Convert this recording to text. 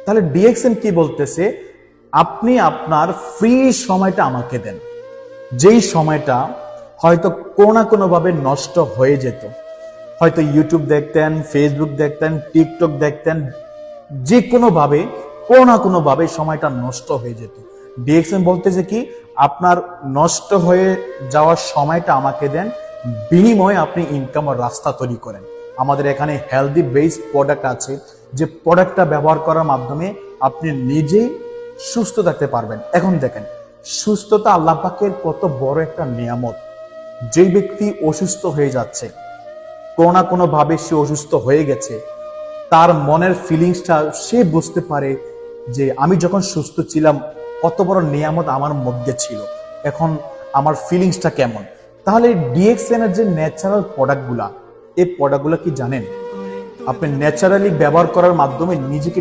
তাহলে ডিএক্সএন কি বলতেছে, আপনি আপনার ফ্রি সময়টা আমাকে দেন, যেই সময়টা হয়তো কোনো না কোনো ভাবে নষ্ট হয়ে যেত। হয়তো ইউটিউব দেখতেন, ফেসবুক দেখতেন, টিকটক দেখতেন, যে কোনো ভাবে সময়টা নষ্ট হয়ে যেত। ডিএক্সএন বলতেছে কি, আপনার নষ্ট হয়ে যাওয়ার সময়টা আমাকে দেন, বিনিময়ে আপনি ইনকামের রাস্তা তৈরি করেন। আমাদের এখানে হেলদি বেস প্রোডাক্ট আছে, যে প্রোডাক্টটা ব্যবহার করার মাধ্যমে আপনি নিজেই সুস্থ থাকতে পারবেন। এখন দেখেন, সুস্থতা আল্লাহ পাকের কত বড় একটা নিয়ামত। যে ব্যক্তি অসুস্থ হয়ে যাচ্ছে, কোনো না কোনো ভাবে সে অসুস্থ হয়ে গেছে, তার মনের ফিলিংসটা সে বুঝতে পারে যে আমি যখন সুস্থ ছিলাম কত বড় নিয়ামত আমার মধ্যে ছিল, এখন আমার ফিলিংসটা কেমন। তাহলে ডিএক্সএন এর যে ন্যাচারাল প্রোডাক্টগুলা, এই প্রোডাক্টগুলো কি জানেন, আপনি ন্যাচারালি ব্যবহার করার মাধ্যমে নিজেকে